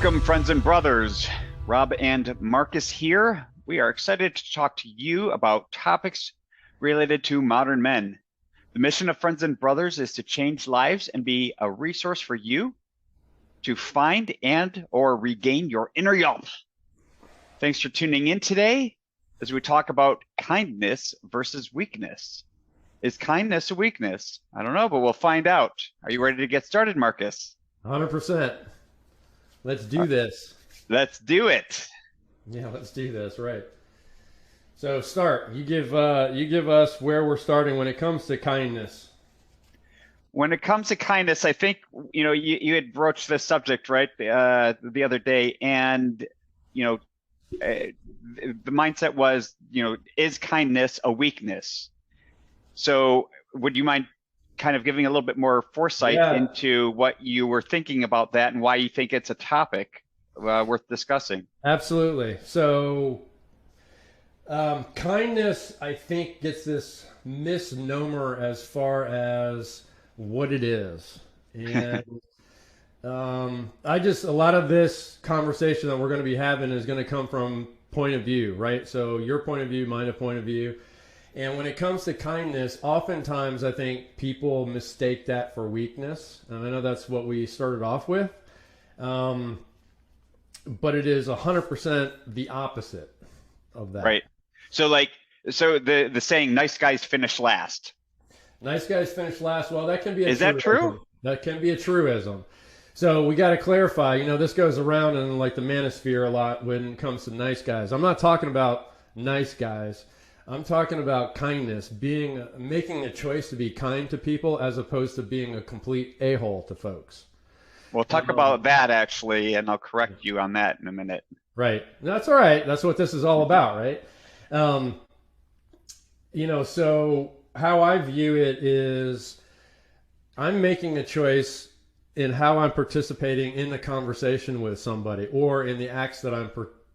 Welcome, friends and brothers. Rob and Marcus here. We are excited to talk to you about topics related to modern men. The mission of Friends and Brothers is to change lives and be a resource for you to find and or regain your inner yelp. Thanks for tuning in today as we talk about kindness versus weakness. Is kindness a weakness? I don't know, but we'll find out. Are you ready to get started, Marcus? 100%. Let's do this. Let's do it. Yeah, let's do this. Right. So start. You give us where we're starting when it comes to kindness. When it comes to kindness, I think you had broached this subject right the other day, and the mindset was is kindness a weakness? So would you mind kind of giving a little bit more foresight into what you were thinking about that and why you think it's a topic worth discussing? Absolutely. So kindness, I think, gets this misnomer as far as what it is. And a lot of this conversation that we're going to be having is going to come from point of view, right? So your point of view, mine a point of view. And when it comes to kindness, oftentimes I think people mistake that for weakness. And I know that's what we started off with. But it is 100% the opposite of that. Right. So the saying, nice guys finish last. Nice guys finish last. Well, that can be a Is that true? That can be a truism. So we got to clarify, this goes around in like the manosphere a lot when it comes to nice guys. I'm not talking about nice guys. I'm talking about kindness, making a choice to be kind to people as opposed to being a complete a-hole to folks. We'll talk about that actually, and I'll correct you on that in a minute. Right. That's all right. That's what this is all about, right? So how I view it is I'm making a choice in how I'm participating in the conversation with somebody or in the acts that I'm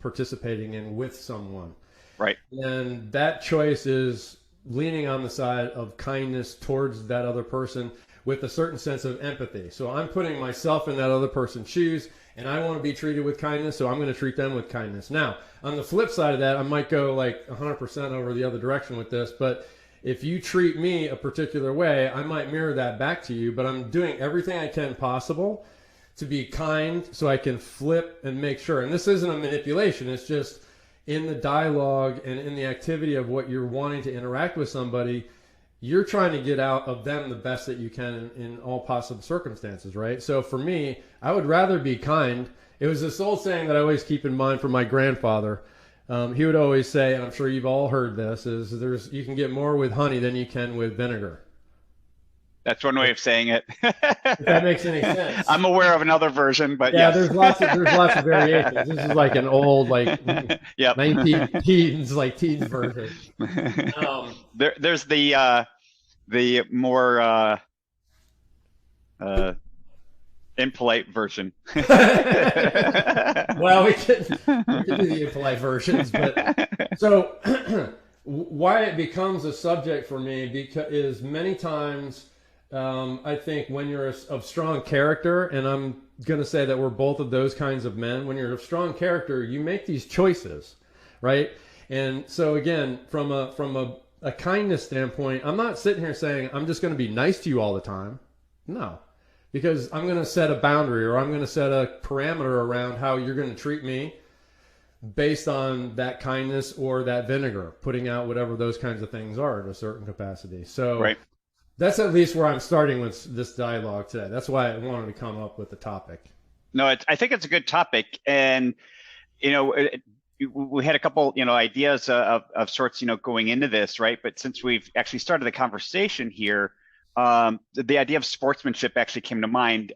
participating in with someone. Right. And that choice is leaning on the side of kindness towards that other person with a certain sense of empathy. So I'm putting myself in that other person's shoes, and I want to be treated with kindness, so I'm going to treat them with kindness. Now, on the flip side of that, I might go like 100% over the other direction with this, but if you treat me a particular way, I might mirror that back to you, but I'm doing everything I can possible to be kind so I can flip and make sure. And this isn't a manipulation, it's just in the dialogue and in the activity of what you're wanting to interact with somebody, you're trying to get out of them the best that you can in all possible circumstances, right? So for me, I would rather be kind. It was this old saying that I always keep in mind from my grandfather. He would always say, and I'm sure you've all heard this, is you can get more with honey than you can with vinegar. That's one way of saying it. If that makes any sense. I'm aware of another version, but yeah, yes. there's lots of variations. This is like an old 19 teens version. There's the more impolite version. Well, we can do the impolite versions, but so why it becomes a subject for me is many times. I think when you're of strong character, and I'm going to say that we're both of those kinds of men, when you're of strong character, you make these choices, right? And so again, from a kindness standpoint, I'm not sitting here saying I'm just going to be nice to you all the time. No, because I'm going to set a boundary or I'm going to set a parameter around how you're going to treat me based on that kindness or that vinegar, putting out whatever those kinds of things are in a certain capacity. So right. That's at least where I'm starting with this dialogue today. That's why I wanted to come up with the topic. No, I think it's a good topic, and we had a couple ideas of sorts going into this, right? But since we've actually started the conversation here, the idea of sportsmanship actually came to mind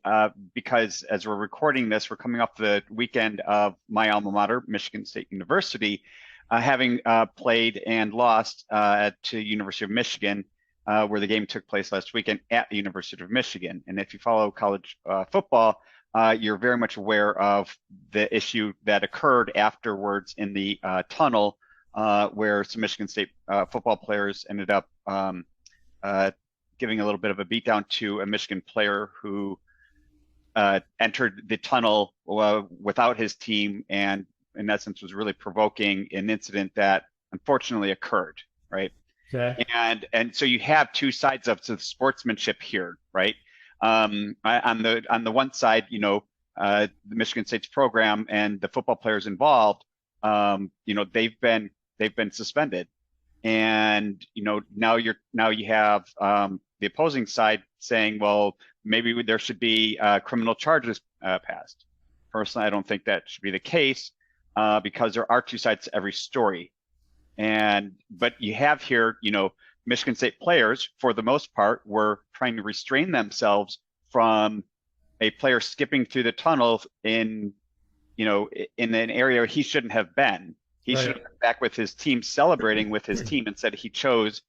because as we're recording this, we're coming off the weekend of my alma mater, Michigan State University, having played and lost to University of Michigan. Where the game took place last weekend at the University of Michigan. And if you follow college football, you're very much aware of the issue that occurred afterwards in the tunnel where some Michigan State football players ended up giving a little bit of a beatdown to a Michigan player who entered the tunnel without his team, and in essence was really provoking an incident that unfortunately occurred, right? Okay. And so you have two sides of the sportsmanship here, right? On the one side, the Michigan State's program and the football players involved, they've been suspended, and now you have the opposing side saying, well, maybe there should be criminal charges passed. Personally, I don't think that should be the case because there are two sides to every story. But you have here, Michigan State players, for the most part, were trying to restrain themselves from a player skipping through the tunnel in an area he shouldn't have been. He should have been back with his team, celebrating with his team. Instead, he chose,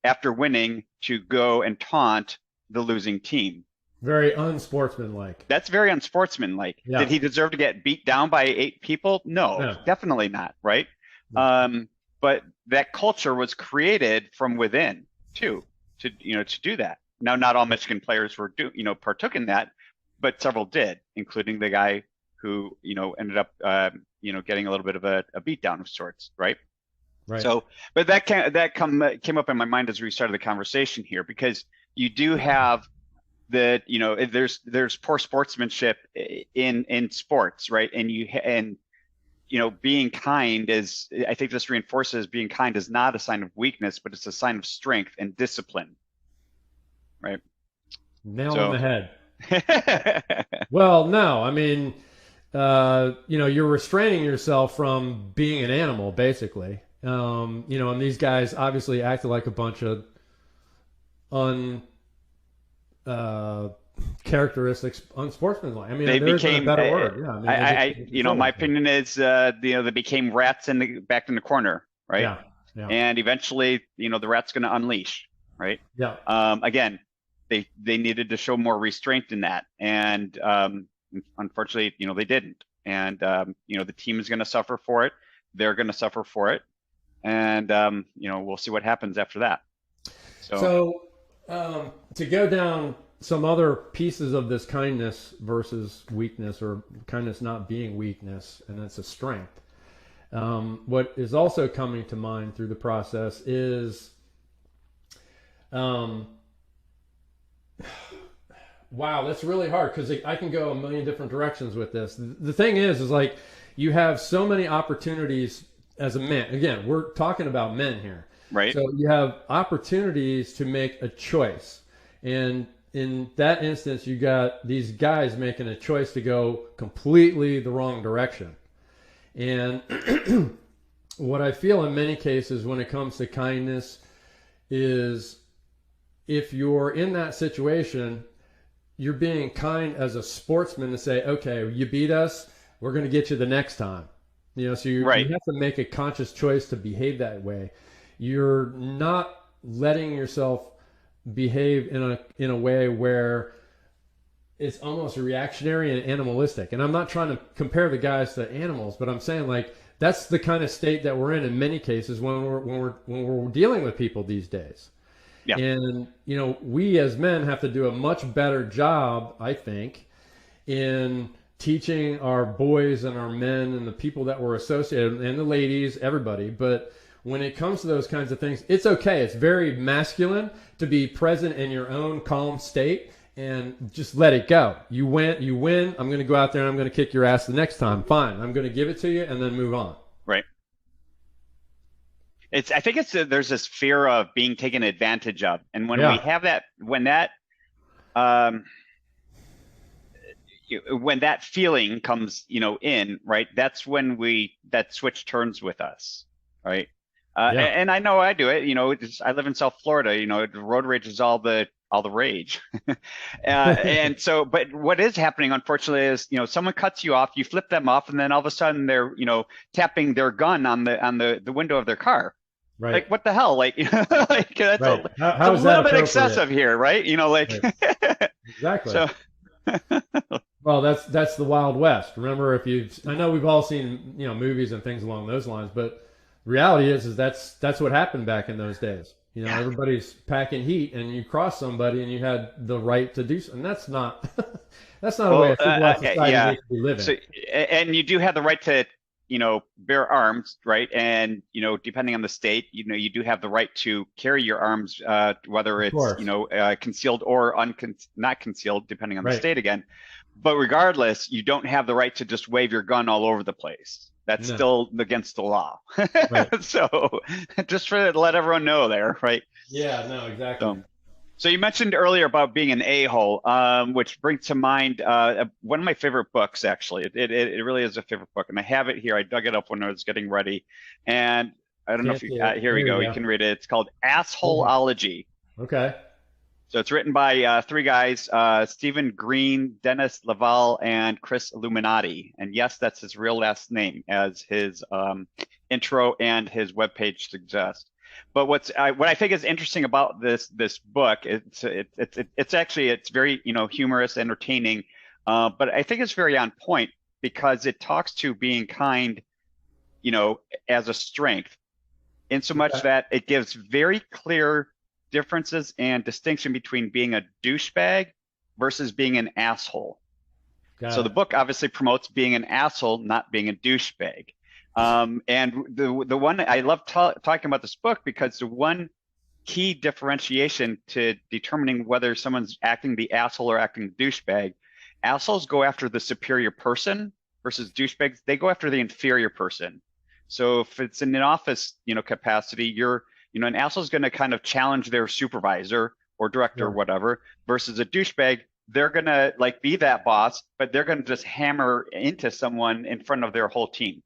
after winning, to go and taunt the losing team. Very unsportsmanlike. That's very unsportsmanlike. Yeah. Did he deserve to get beat down by 8 people? No, definitely not. Right. But that culture was created from within too, to do that. Now, not all Michigan players partook in that, but several did, including the guy who, ended up, getting a little bit of a beatdown of sorts. Right. Right. So, but that came up in my mind as we started the conversation here, because you do have that, there's poor sportsmanship in sports, right? And being kind is, I think this reinforces being kind is not a sign of weakness, but it's a sign of strength and discipline, right? Nail on the head. Well, no, I mean, you're restraining yourself from being an animal, basically. And these guys obviously acted like a bunch of characteristics unsportsmanlike. I mean, they became a better word. Yeah, my opinion is, they became rats back in the corner, right? Yeah. Yeah. And eventually, the rat's going to unleash, right? Yeah. Again, they needed to show more restraint in that, and unfortunately, they didn't. And the team is going to suffer for it. They're going to suffer for it, and we'll see what happens after that. So to go down some other pieces of this kindness versus weakness, or kindness not being weakness, and that's a strength. What is also coming to mind through the process is, wow, that's really hard, because I can go a million different directions with this. The thing is like, you have so many opportunities as a man. Again, we're talking about men here. Right. So you have opportunities to make a choice. And in that instance, you got these guys making a choice to go completely the wrong direction. And what I feel in many cases when it comes to kindness is, if you're in that situation, you're being kind as a sportsman to say, okay, you beat us, we're going to get you the next time. So you have to make a conscious choice to behave that way. You're not letting yourself behave in a way where it's almost reactionary and animalistic. And I'm not trying to compare the guys to animals, but I'm saying, like, that's the kind of state that we're in many cases when we're dealing with people these days. Yeah. And we as men have to do a much better job, I think, in teaching our boys and our men and the people that we're associated, and the ladies, everybody. But when it comes to those kinds of things, it's okay. It's very masculine to be present in your own calm state and just let it go. You win. I'm going to go out there and I'm going to kick your ass the next time. Fine. I'm going to give it to you and then move on. Right. I think there's this fear of being taken advantage of. And when we have that, when that feeling comes, in, right, that's when that switch turns with us. Right. And I know I do it, I live in South Florida, the road rage is all the rage. And so, but what is happening, unfortunately, is, someone cuts you off, you flip them off, and then all of a sudden they're, tapping their gun on the window of their car. Right. Like, what the hell? Like, like that's right. a little bit excessive here, right? Right. Exactly. So. Well, that's the Wild West. Remember, I know we've all seen, movies and things along those lines, but reality is that's what happened back in those days. You know, Yeah. everybody's packing heat, and you cross somebody, and you had the right to do so. And that's not that's not a way Well, a civilized society yeah. needs to be living. So, and you do have the right to, bear arms, right? And, depending on the state, you do have the right to carry your arms, whether Of it's, course. concealed or not concealed, depending on the Right. state again. But regardless, you don't have the right to just wave your gun all over the place. That's No. still against the law. Right. So just to let everyone know there, right? Yeah, no, exactly. So. So you mentioned earlier about being an a-hole, which brings to mind one of my favorite books. Actually, it really is a favorite book, and I have it here. I dug it up when I was getting ready, and I don't know Can't if you. see it. Here we There go. we You go. can read it. It's called Assholeology. Okay. So it's written by three guys: Stephen Green, Dennis LaValle, and Chris Illuminati. And yes, that's his real last name, as his intro and his webpage suggest. But what I think is interesting about this book, it's very humorous, entertaining, but I think it's very on point because it talks to being kind, as a strength, in so much Okay. that it gives very clear differences and distinction between being a douchebag versus being an asshole. Got So the it. book obviously promotes being an asshole, not being a douchebag. And the one I love talking about this book because the one key differentiation to determining whether someone's acting the asshole or acting douchebag, assholes go after the superior person versus douchebags, they go after the inferior person. So if it's in an office, capacity, an asshole's going to kind of challenge their supervisor or director or Sure. whatever, versus a douchebag, they're going to like be that boss, but they're going to just hammer into someone in front of their whole team.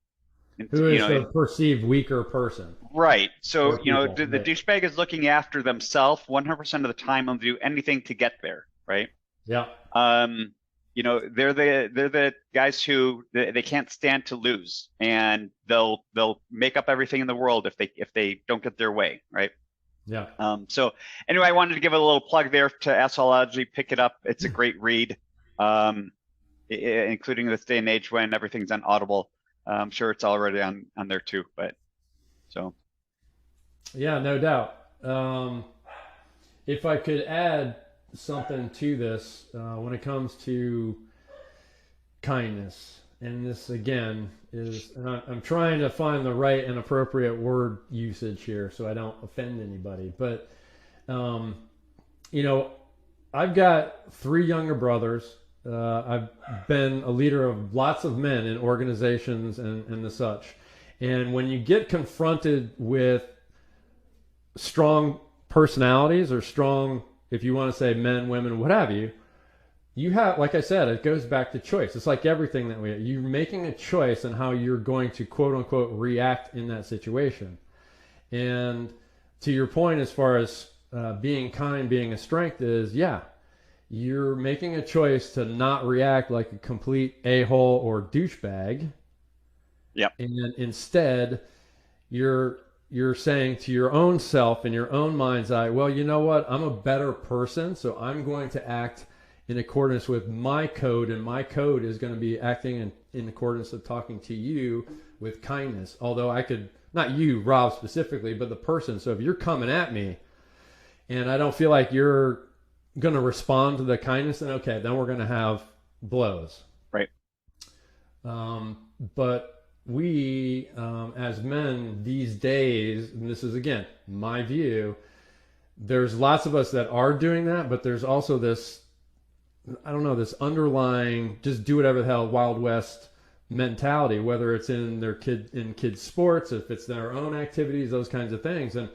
Who is the perceived weaker person Right. So, or people? the Right. douchebag is looking after themselves 100% of the time and do anything to get there, right? Yeah. Um, they're the guys who they can't stand to lose, and they'll make up everything in the world if they don't get their way, right? Yeah. So anyway, I wanted to give a little plug there to Astrology. Pick it up. It's a great read, including this day and age when everything's on Audible. I'm sure it's already on there too, but so. Yeah, no doubt. If I could add something to this, when it comes to kindness, and this again is, and I'm trying to find the right and appropriate word usage here so I don't offend anybody, but, you know, I've got three younger brothers. I've been a leader of lots of men in organizations and the such. And when you get confronted with strong personalities or strong, if you want to say men, women, what have you, you have, like I said, it goes back to choice. It's like everything that you're making a choice on how you're going to quote unquote react in that situation. And to your point, as far as being kind, being a strength is, yeah, you're making a choice to not react like a complete a-hole or douchebag. Yep. And instead, you're saying to your own self in your own mind's eye, well, you know what? I'm a better person, so I'm going to act in accordance with my code, and my code is going to be acting in accordance with talking to you with kindness. Although I could, not you, Rob, specifically, but the person. So if you're coming at me and I don't feel like you're going to respond to the kindness, then okay, then we're going to have blows. Right. But we, as men these days, and this is again my view, there's lots of us that are doing that, but there's also this, I don't know, this underlying just do whatever the hell Wild West mentality, whether it's in their kids sports, if it's their own activities, those kinds of things. And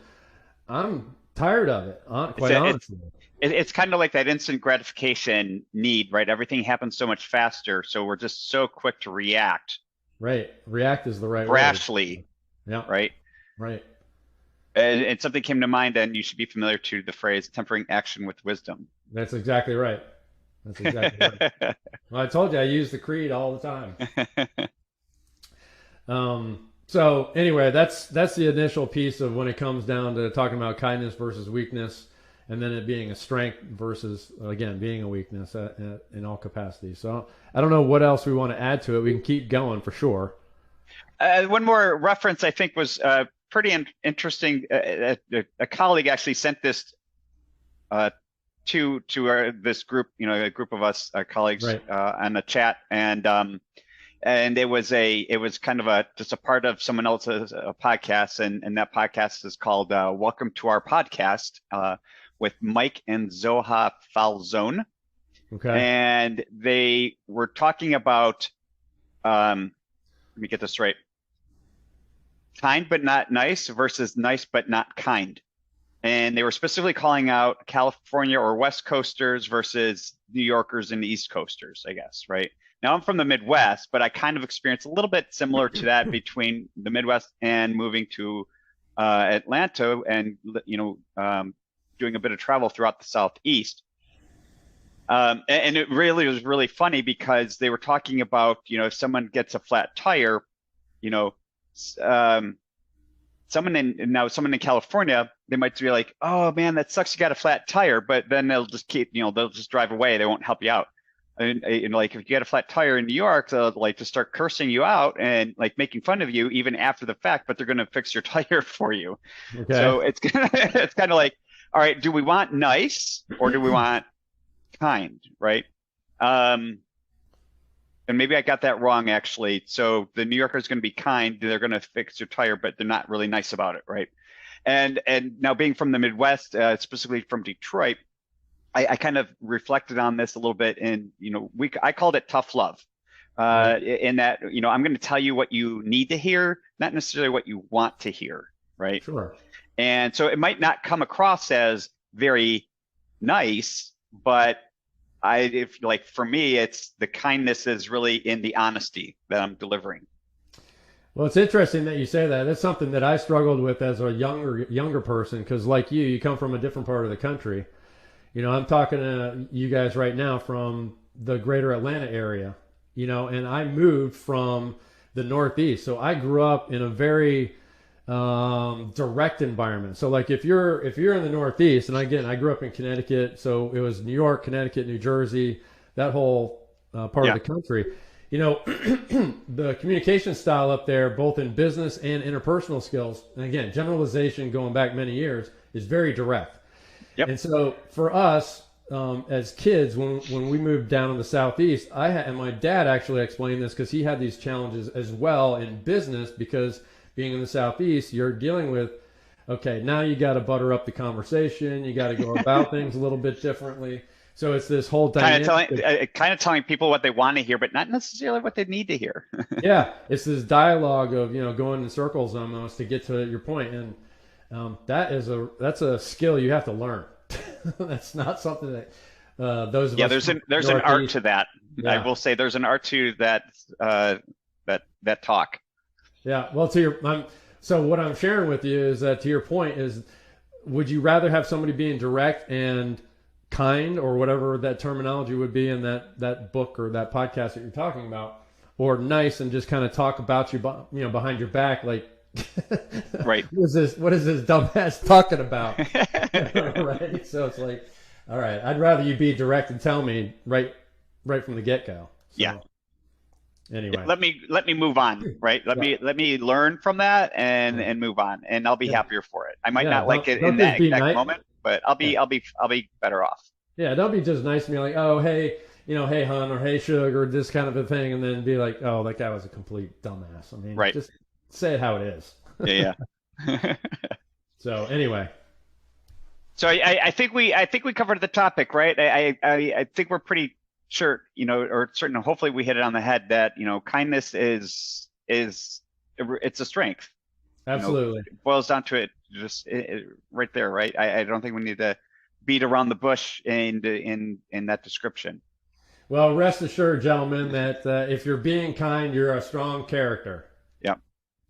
I'm tired of it, quite honestly. It's kind of like that instant gratification need, right? Everything happens so much faster, so we're just so quick to react. Right. React is the right Brashly. word. Yeah. Right. Right. And something came to mind, and you should be familiar to the phrase tempering action with wisdom. That's exactly right. That's exactly right. Well, I told you I use the creed all the time. So anyway, that's the initial piece of when it comes down to talking about kindness versus weakness, and then it being a strength versus, again, being a weakness in all capacities. So I don't know what else we want to add to it. We can keep going for sure. One more reference I think was pretty interesting. A colleague actually sent this to this group, a group of us colleagues Right. on the chat, and it was kind of just a part of someone else's podcast, and that podcast is called Welcome to Our Podcast with Mike and Zoja Falzone. Okay. And they were talking about, let me get this right, kind but not nice versus nice but not kind. And they were specifically calling out California or West Coasters versus New Yorkers and East Coasters, I guess, right? Now I'm from the Midwest, but I kind of experienced a little bit similar to that between the Midwest and moving to Atlanta and, doing a bit of travel throughout the Southeast. And it really was really funny because they were talking about, if someone gets a flat tire, someone in California, they might be like, oh man, that sucks, you got a flat tire, but then they'll just they'll just drive away. They won't help you out. And like if you get a flat tire in New York, they'll like to start cursing you out and like making fun of you even after the fact, but they're going to fix your tire for you. Okay. So it's kind of like, all right, do we want nice or do we want kind, right? And maybe I got that wrong actually. So the New Yorker is going to be kind, they're going to fix your tire, but they're not really nice about it, right? And now being from the Midwest, specifically from Detroit, I kind of reflected on this a little bit, and I called it tough love, in that I'm going to tell you what you need to hear, not necessarily what you want to hear, right? Sure. And so it might not come across as very nice, but for me, it's the kindness is really in the honesty that I'm delivering. Well, it's interesting that you say that. That's something that I struggled with as a younger person, because like you come from a different part of the country. I'm talking to you guys right now from the greater Atlanta area, and I moved from the Northeast. So I grew up in a very direct environment. So like if you're in the Northeast, and again, I grew up in Connecticut, so it was New York, Connecticut, New Jersey, that whole part of the country. The communication style up there, both in business and interpersonal skills, and again, generalization going back many years, is very direct. Yep. And so for us, as kids, when we moved down in the Southeast, and my dad actually explained this because he had these challenges as well in business, because being in the Southeast, you're dealing with, okay, now you got to butter up the conversation. You got to go about things a little bit differently. So it's this whole dynamic. Kind of telling people what they want to hear, but not necessarily what they need to hear. Yeah. It's this dialogue of, going in circles almost to get to your point. And that's a skill you have to learn. That's not something that those of us. There's an art to that. Yeah. I will say there's an art to that that talk. Yeah. Well, so what I'm sharing with you is that, to your point, is would you rather have somebody being direct and kind, or whatever that terminology would be in that book or that podcast that you're talking about, or nice and just kind of talk about you behind your back, like, right, what is this dumbass talking about? Right. So it's like, all right, I'd rather you be direct and tell me right from the get-go. So, yeah. Anyway, let me move on, right? Let me learn from that and move on, and I'll be happier for it. I might not like it in that exact moment, but I'll be better off. Yeah, don't be just nice to me like, oh, hey, hey, hon, or hey, sugar, this kind of a thing, and then be like, oh, that guy was a complete dumbass. I mean, right. Just say it how it is. Yeah. So anyway. So I think we covered the topic, right? I think we're pretty sure, or certain, hopefully we hit it on the head that, kindness is it's a strength. Absolutely. It boils down to it just right there, right? I don't think we need to beat around the bush in that description. Well, rest assured, gentlemen, that if you're being kind, you're a strong character. Yep.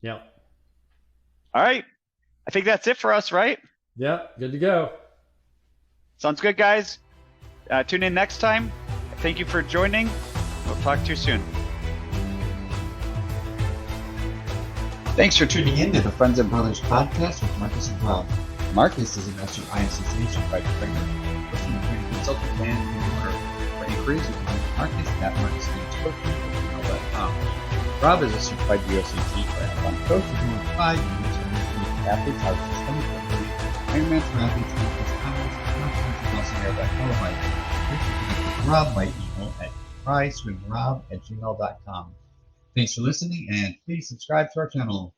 Yep. All right. I think that's it for us, right? Yep. Good to go. Sounds good, guys. Tune in next time. Thank you for joining. We'll talk to you soon. Thanks for tuning in to the Friends and Brothers podcast with Marcus and LaValle. Marcus is a Master INCC certified trainer, personal training consultant, and owner. For inquiries, you can contact Marcus at marcus.com. Rob is a certified USAT triathlon coach with more than 5 years of athletes, how it's systemic recovery, Ironman for athletes, athletes, animals, and also there by qualified. Rob by email at tryswimrob@gmail.com. Thanks for listening, and please subscribe to our channel.